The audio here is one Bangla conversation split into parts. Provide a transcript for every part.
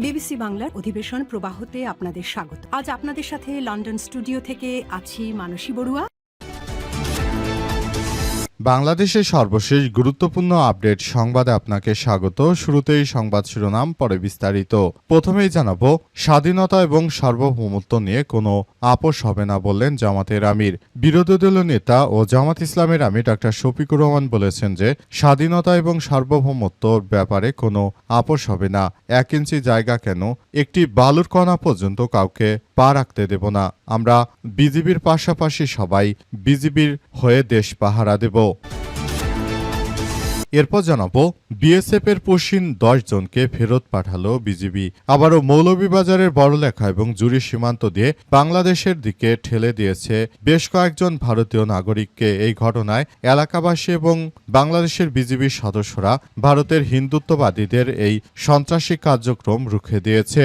বিবিসি বাংলার অধিবেশন প্রবাহতে আপনাদের স্বাগত। আজ আপনাদের সাথে লন্ডন স্টুডিও থেকে আছি মানসী বড়ুয়া। বাংলাদেশের সর্বশেষ গুরুত্বপূর্ণ আপডেট সংবাদে আপনাকে স্বাগত। শুরুতেই সংবাদ শিরোনাম, পরে বিস্তারিত। প্রথমেই জানাবো, স্বাধীনতা এবং সার্বভৌমত্ব নিয়ে কোনো আপোষ হবে না বললেন জামাতের আমির। বিরোধী দলীয় নেতা ও জামাত ইসলামের আমির ডাক্তার শফিকুর রহমান বলেছেন যে স্বাধীনতা এবং সার্বভৌমত্বর ব্যাপারে কোনো আপোষ হবে না। 1 ইঞ্চি জায়গা কেন, একটি বালুর কণা পর্যন্ত কাউকে পা রাখতে দেব না। আমরা বিজিবির পাশাপাশি সবাই বিজিবির হয়ে দেশ পাহারা দেব। এরপর জানাবো, বিএসএফ এর পশ্চিম 10 জনকে ফেরত পাঠালো বিজিবি। আবারও মৌলভীবাজারের বড়লেখা এবং জুড়ি সীমান্ত দিয়ে বাংলাদেশের দিকে ঠেলে দিয়েছে বেশ কয়েকজন ভারতীয় নাগরিককে। এই ঘটনায় এলাকাবাসী এবং বাংলাদেশের বিজিবির সদস্যরা ভারতের হিন্দুত্ববাদীদের এই সন্ত্রাসী কার্যক্রম রুখে দিয়েছে।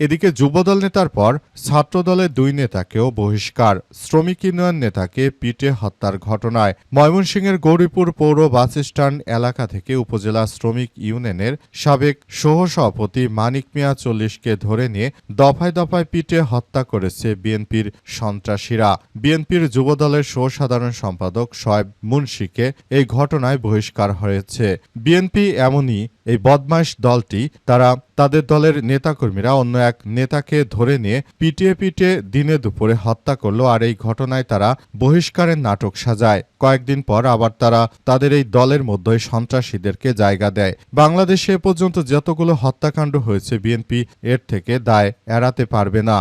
এদিকে যুবদল নেতার পর ছাত্রদলের 2 নেতাকেও বহিষ্কার। শ্রমিক ইউনিয়ন নেতাকে পিটে হত্যার ঘটনায় ময়মনসিংহের গৌরীপুর পৌর বাসস্ট্যান্ড এলাকা থেকে উপজেলা শ্রমিক ইউনিয়নের সাবেক সহসভাপতি মানিক মিয়া 40কে ধরে নিয়ে দফায় দফায় পিটে হত্যা করেছে বিএনপির সন্ত্রাসীরা। বিএনপির যুবদলের সহসাধারণ সম্পাদক শোয়েব মুন্সিকে এই ঘটনায় বহিষ্কার হয়েছে। বিএনপি এমনই এই বদমাইশ দলটি, তারা তাদের দলের নেতাকর্মীরা অন্য এক নেতাকে ধরে নিয়ে পিটিয়ে দিনে দুপুরে হত্যা করল। আর এই ঘটনায় তারা বহিষ্কারের নাটক সাজায়। কয়েকদিন পর আবার তারা তাদের এই দলের মধ্যে সন্ত্রাসীদেরকে জায়গা দেয়। বাংলাদেশে এ পর্যন্ত যতগুলো হত্যাকাণ্ড হয়েছে, বিএনপি এর থেকে দায় এড়াতে পারবে না।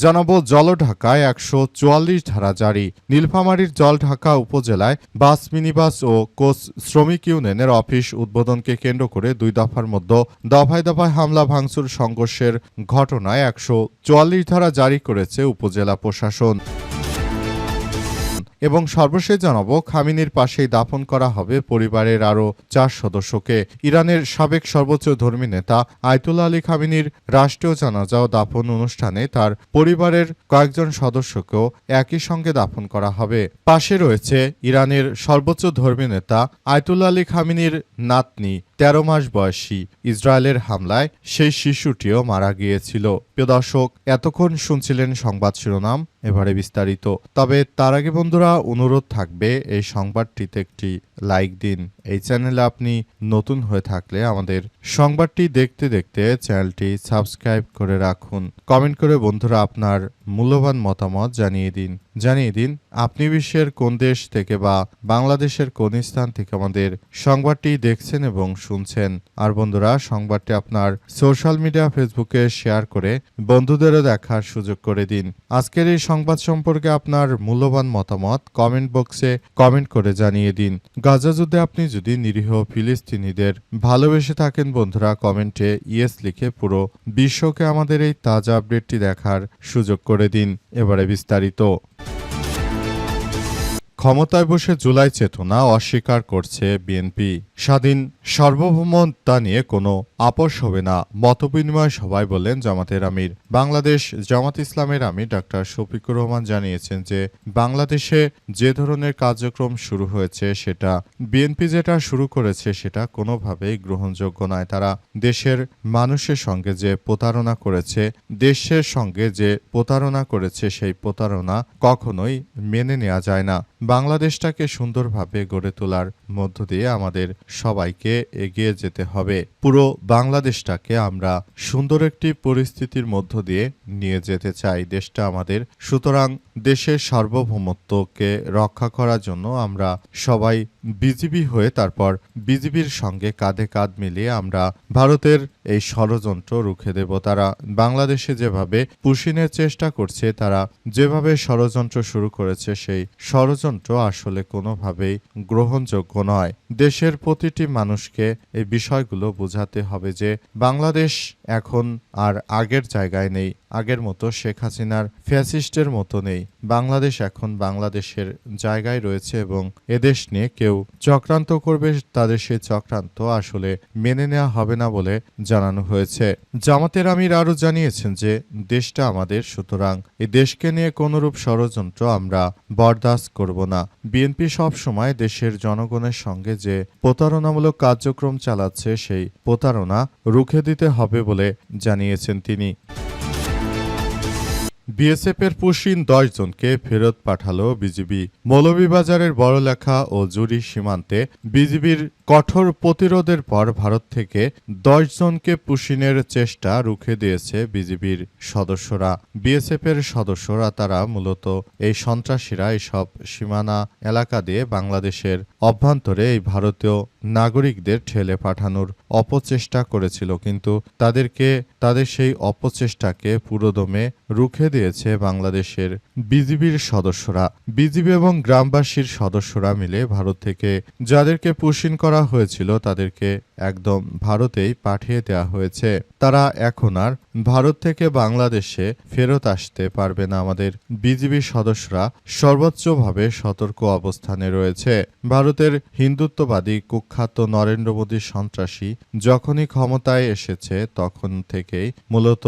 জানাবো, জলঢাকায় 144 ধারা জারি। নীলফামারীর জলঢাকা উপজেলায় বাস, মিনিবাস ও কোচ শ্রমিক ইউনিয়নের অফিস উদ্বোধনকে কেন্দ্র করে 2 দফার মধ্যে দফায় দফায় হামলা ভাঙচুর সংঘর্ষের ঘটনায় 144 ধারা জারি করেছে উপজেলা প্রশাসন। এবং সর্বশেষ জানাবো, খামিনির পাশেই দাফন করা হবে পরিবারের আরও 4 সদস্যকে। ইরানের সাবেক সর্বোচ্চ ধর্মী নেতা আয়াতুল্লাহ আলী খামিনির রাষ্ট্রীয় জানাজা ও দাফন অনুষ্ঠানে তার পরিবারের কয়েকজন সদস্যকেও একই সঙ্গে দাফন করা হবে। পাশে রয়েছে ইরানের সর্বোচ্চ ধর্মী নেতা আয়াতুল্লাহ আলী খামিনির নাতনি, 13 মাস বয়সী। ইসরায়েলের হামলায় সেই শিশুটিও মারা গিয়েছিল। প্রিয় দর্শক, এতক্ষণ শুনছিলেন সংবাদ শিরোনাম, এবারে বিস্তারিত। তবে তার আগে বন্ধুরা, অনুরোধ থাকবে এই সংবাদটিতে একটি লাইক দিন। এই চ্যানেলে আপনি নতুন হয়ে থাকলে আমাদের সংবাদটি দেখতে দেখতে চ্যানেলটি সাবস্ক্রাইব করে রাখুন। কমেন্ট করে বন্ধুরা আপনার মূল্যবান মতামত জানিয়ে দিন আপনি বিশ্বের কোন দেশ থেকে বা বাংলাদেশের কোন স্থান থেকে আমাদের সংবাদটি দেখছেন এবং শুনছেন। আর বন্ধুরা, সংবাদটি আপনার সোশ্যাল মিডিয়া ফেসবুকে শেয়ার করে বন্ধুদেরও দেখার সুযোগ করে দিন। আজকের এই সংবাদ সম্পর্কে আপনার মূল্যবান মতামত কমেন্ট বক্সে কমেন্ট করে জানিয়ে দিন। গাজা যুদ্ধে আপনি যদি নিরীহ ফিলিস্তিনিদের ভালোবেসে থাকেন বন্ধুরা, কমেন্টে ইয়েস লিখে পুরো বিশ্বকে আমাদের এই তাজা আপডেটটি দেখার সুযোগ করে দিন। এবারে বিস্তারিত। ক্ষমতায় বসে জুলাই চেতনা অস্বীকার করছে বিএনপি। স্বাধীন সার্বভৌমত্ব নিয়ে কোনো আপোষ হবে না, মতবিনিময় সভায় বললেন জামাতের আমির। বাংলাদেশ জামাত ইসলামের আমির ডাক্তার শফিকুর রহমান জানিয়েছেন যে বাংলাদেশে যে ধরনের কার্যক্রম শুরু হয়েছে, সেটা বিএনপি যেটা শুরু করেছে সেটা কোনোভাবেই গ্রহণযোগ্য নয়। তারা দেশের মানুষের সঙ্গে যে প্রতারণা করেছে, সেই প্রতারণা কখনোই মেনে নেওয়া যায় না। বাংলাদেশটাকে সুন্দরভাবে গড়ে তোলার মধ্য দিয়ে আমাদের সবাইকে এগিয়ে যেতে হবে। পুরো বাংলাদেশটাকে আমরা সুন্দর একটি পরিস্থিতির মধ্য দিয়ে নিয়ে যেতে চাই দেশটা আমাদের। সুতরাং দেশের সার্বভৌমত্বকে রক্ষা করার জন্য আমরা সবাই বিজিবি হয়ে, তারপর বিজিবির সঙ্গে কাঁধে কাঁধ মিলিয়ে আমরা ভারতের এই ষড়যন্ত্র রুখে দেব। তারা বাংলাদেশে যেভাবে পুশিনের চেষ্টা করছে, তারা যেভাবে ষড়যন্ত্র শুরু করেছে, সেই ষড়যন্ত্র আসলে কোনোভাবেই গ্রহণযোগ্য নয়। দেশের প্রতিটি মানুষকে এই বিষয়গুলো বোঝাতে হবে যে বাংলাদেশ এখন আর আগের জায়গায় নেই। আগের মতো শেখ হাসিনার ফ্যাসিস্টের মতো নেই। বাংলাদেশ এখন বাংলাদেশের জায়গায় রয়েছে এবং এদেশ নিয়ে কেউ চক্রান্ত করবে, তাদের সেই চক্রান্ত আসলে মেনে নেওয়া হবে না বলে জানানো হয়েছে। জামাতের আমির আরও জানিয়েছেন যে দেশটা আমাদের, সুতরাং এই দেশকে নিয়ে কোনরূপ ষড়যন্ত্র আমরা বরদাস্ত করব না। বিএনপি সব সময় দেশের জনগণের সঙ্গে যে প্রতারণামূলক কার্যক্রম চালাচ্ছে সেই প্রতারণা রুখে দিতে হবে বলে জানিয়েছেন তিনি। বিএসএফের পুশিন 10 জনকে ফেরত পাঠালো বিজিবি। মৌলভীবাজারের বড়লেখা ও জুরি সীমান্তে বিজিবির কঠোর প্রতিরোধের পর ভারত থেকে 10 জনকে পুশিনের চেষ্টা রুখে দিয়েছে বিজিবির সদস্যরা। বিএসএফের সদস্যরা তারা মূলত এই সন্ত্রাসীরা এসব সীমানা এলাকা দিয়ে বাংলাদেশের অভ্যন্তরে এই ভারতীয় নাগরিকদের ঠেলে পাঠানোর অপচেষ্টা করেছিল, কিন্তু তাদের সেই অপচেষ্টাকে পুরোদমে রুখে দিয়েছে বাংলাদেশের বিজিবির সদস্যরা। বিজিবি এবং গ্রামবাসীর সদস্যরা মিলে ভারত থেকে যাদেরকে পুশিন করা হয়েছিল তাদেরকে একদম ভারতেই পাঠিয়ে দেওয়া হয়েছে। তারা এখন আর ভারত থেকে বাংলাদেশে ফেরত আসতে পারবে না। আমাদের বিজিবি সদস্যরা সর্বোচ্চভাবে সতর্ক অবস্থানে রয়েছে। ভারতের হিন্দুত্ববাদী কুখ্যাত নরেন্দ্র মোদী সন্ত্রাসী যখনই ক্ষমতায় এসেছে তখন থেকেই মূলত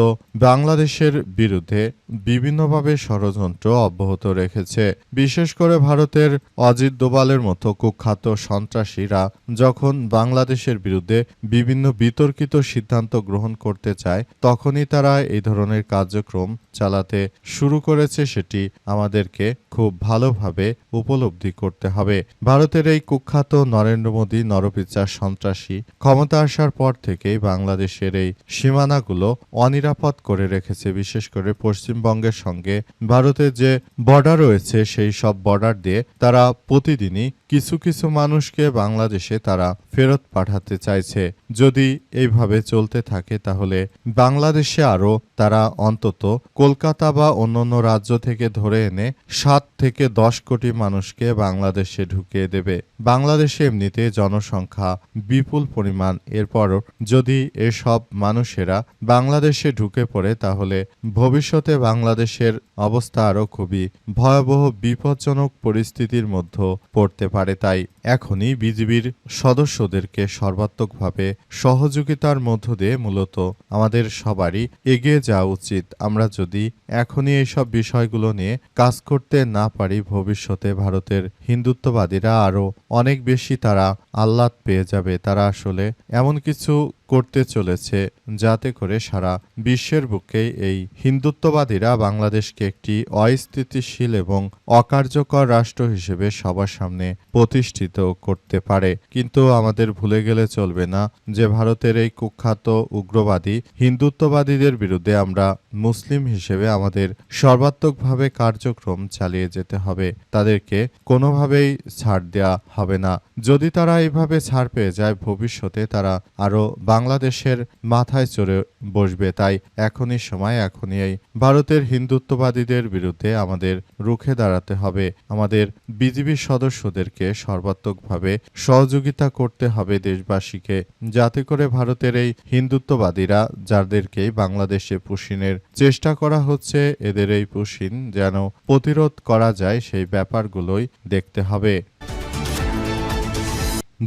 বাংলাদেশের বিরুদ্ধে বিভিন্নভাবে ষড়যন্ত্র অব্যাহত রেখেছে। বিশেষ করে ভারতের অজিত দোভালের মতো কুখ্যাত সন্ত্রাসীরা যখন বাংলাদেশের বিরুদ্ধে বিভিন্ন বিতর্কিত সিদ্ধান্ত গ্রহণ করতে চায় তখনই তারা এই ধরনের কার্যক্রম চালাতে শুরু করেছে। সেটি আমাদেরকে খুব ভালোভাবে উপলব্ধি করতে হবে। ভারতের এই কুখ্যাত নরেন্দ্র মোদী নরপিচার সন্ত্রাসী ক্ষমতা আসার পর থেকেই বাংলাদেশের এই সীমানাগুলো অনিরাপদ করে রেখেছে। বিশেষ করে পশ্চিমবঙ্গের সঙ্গে ভারতের যে বর্ডার রয়েছে সেই সব বর্ডার দিয়ে তারা প্রতিদিনই কিছু কিছু মানুষকে বাংলাদেশে তারা ফেরত পাঠাতে চাইছে। যদি এইভাবে চলতে থাকে তাহলে বাংলাদেশে আরও তারা অন্তত কলকাতা বা অন্যান্য রাজ্য থেকে ধরে এনে 7 থেকে 10 কোটি মানুষকে বাংলাদেশে ঢুকিয়ে দেবে। বাংলাদেশে এমনিতে জনসংখ্যা বিপুল পরিমাণ, এরপর যদি এসব মানুষেরা বাংলাদেশে ঢুকে পড়ে তাহলে ভবিষ্যতে বাংলাদেশের অবস্থা আরও খুবই ভয়াবহ বিপজ্জনক পরিস্থিতির মধ্যে পড়তে পারে। তাই এখনই বিজিবির সদস্যদেরকে সর্বাত্মকভাবে সহযোগিতার মধ্য দিয়ে মূলত আমাদের সবারই এগিয়ে যাওয়া উচিত। আমরা যদি এখনই এইসব বিষয়গুলো নিয়ে কাজ করতে না পারি ভবিষ্যতে ভারতের হিন্দুত্ববাদীরা আরও অনেক বেশি তারা আহ্লাদ পেয়ে যাবে। তারা আসলে এমন কিছু করতে চলেছে যাতে করে সারা বিশ্বের বুকে এই হিন্দুত্ববাদীরা বাংলাদেশকে একটি অস্থিতিশীল এবং অকার্যকর রাষ্ট্র হিসেবে সবার সামনে প্রতিষ্ঠিত করতে পারে। কিন্তু আমাদের ভুলে গেলে চলবে না যে ভারতের এই কুখ্যাত উগ্রবাদী হিন্দুত্ববাদীদের বিরুদ্ধে আমরা মুসলিম হিসেবে আমাদের সর্বাত্মকভাবে কার্যক্রম চালিয়ে যেতে হবে। তাদেরকে কোনোভাবেই ছাড় দেওয়া হবে না। যদি তারা এইভাবে ছাড় পেয়ে যায় ভবিষ্যতে তারা আরও বাংলাদেশের মাথায় চড়ে বসবে। তাই এখনই সময়, এখনই এই ভারতের হিন্দুত্ববাদীদের বিরুদ্ধে আমাদের রুখে দাঁড়াতে হবে। আমাদের বিজিবি সদস্যদেরকে সর্বাত্মকভাবে সহযোগিতা করতে হবে দেশবাসীকে, যাতে করে ভারতের এই হিন্দুত্ববাদীরা যাদেরকে বাংলাদেশে পুশিনের চেষ্টা করা হচ্ছে এদের এই পুশিন যেন প্রতিরোধ করা যায় সেই ব্যাপারগুলোই দেখতে হবে।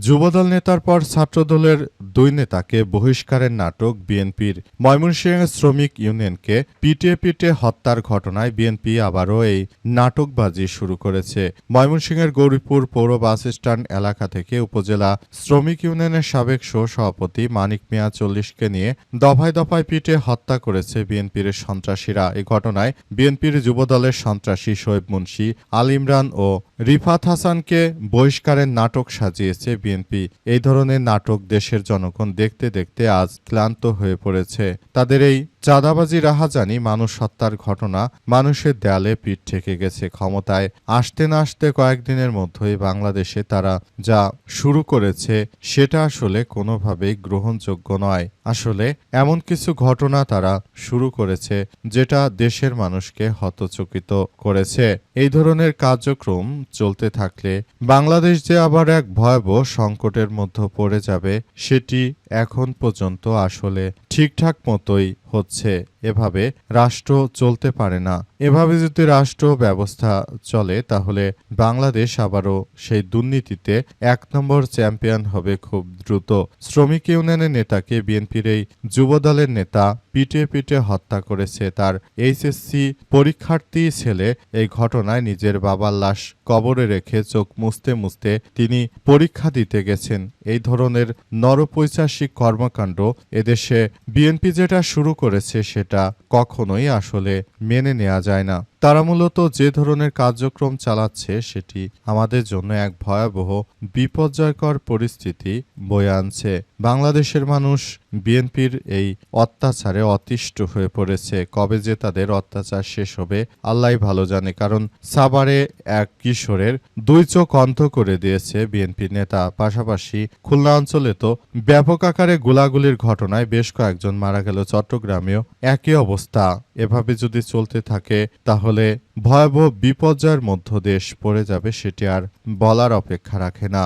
যুবদল নেতার পর ছাত্রদলের 2 নেতাকে বহিষ্কারের নাটক বিএনপির। ময়মনসিংহের শ্রমিক ইউনিয়নকে পিটিয়ে পিটিয়ে হত্যার ঘটনায় বিএনপি আবারও এই নাটকবাজি শুরু করেছে। ময়মনসিংহের গৌরীপুর পৌর বাস স্ট্যান্ড এলাকা থেকে উপজেলা শ্রমিক ইউনিয়নের সাবেক সভাপতি মানিক মিয়া 40কে নিয়ে দফায় দফায় পিটিয়ে হত্যা করেছে বিএনপির সন্ত্রাসীরা। এই ঘটনায় বিএনপির যুবদলের সন্ত্রাসী শোয়েব মুন্সি, আল ইমরান ও রিফাত হাসানকে বহিষ্কারের নাটক সাজিয়েছে বিএনপি। এই ধরনের নাটক দেশের জনগণ দেখতে দেখতে আজ ক্লান্ত হয়ে পড়েছে। তাদের এই চাঁদাবাজি রাহাজানি মানুষ হত্যার ঘটনা মানুষের দেয়ালে পিঠ ঠেকে গেছে। ক্ষমতায় আসতে না আসতে কয়েকদিনের মধ্যেই বাংলাদেশে তারা যা শুরু করেছে সেটা আসলে কোনোভাবেই গ্রহণযোগ্য নয়। আসলে এমন কিছু ঘটনা তারা শুরু করেছে যেটা দেশের মানুষকে হতচকিত করেছে। এই ধরনের কার্যক্রম চলতে থাকলে বাংলাদেশ যে আবার এক ভয়াবহ সংকটের মধ্যে পড়ে যাবে সেটি এখন পর্যন্ত আসলে ঠিকঠাক মতোই হচ্ছে। হচ্ছে। এভাবে রাষ্ট্র চলতে পারে না। এভাবে যদি রাষ্ট্র ব্যবস্থা চলে তাহলে বাংলাদেশ আবারও সেই দুর্নীতিতে ১ নম্বর চ্যাম্পিয়ন হবে খুব দ্রুত। শ্রমিক ইউনিয়নের নেতাকে বিএনপির এই যুবদলের নেতা পিটিয়ে পিটিয়ে হত্যা করেছে তার এইচএসসি পরীক্ষার্থী ছেলে। এই ঘটনায় নিজের বাবার লাশ কবরে রেখে চোখ মুছতে মুছতে তিনি পরীক্ষা দিতে গেছেন। এই ধরনের নরপৈশাসিক কর্মকাণ্ড এদেশে বিএনপি যেটা শুরু করেছে সেটা কখনোই আসলে মেনে নেওয়া যায় না। তারা মূলত যে ধরনের কার্যক্রম চালাচ্ছে সেটি আমাদের জন্য এক ভয়াবহ বিপর্যয়কর পরিস্থিতি বয়ে আনছে। বাংলাদেশের মানুষ বিএনপির এই অত্যাচারে অতিষ্ঠ হয়ে পড়েছে। কবে যে তাদের অত্যাচার শেষ হবে আল্লাহই ভালো জানে। কারণ সাভারে এক কিশোরের 2 চোখ অন্ধ করে দিয়েছে বিএনপি নেতা। পাশাপাশি খুলনা অঞ্চলে তো ব্যাপক আকারে গোলাগুলির ঘটনায় বেশ কয়েকজন মারা গেল। চট্টগ্রামেও একই অবস্থা। এভাবে যদি চলতে থাকে তাহলে ভয়াবহ বিপর্যয়ের মধ্য দেশ পড়ে যাবে, সেটি আর বলার অপেক্ষা রাখে না।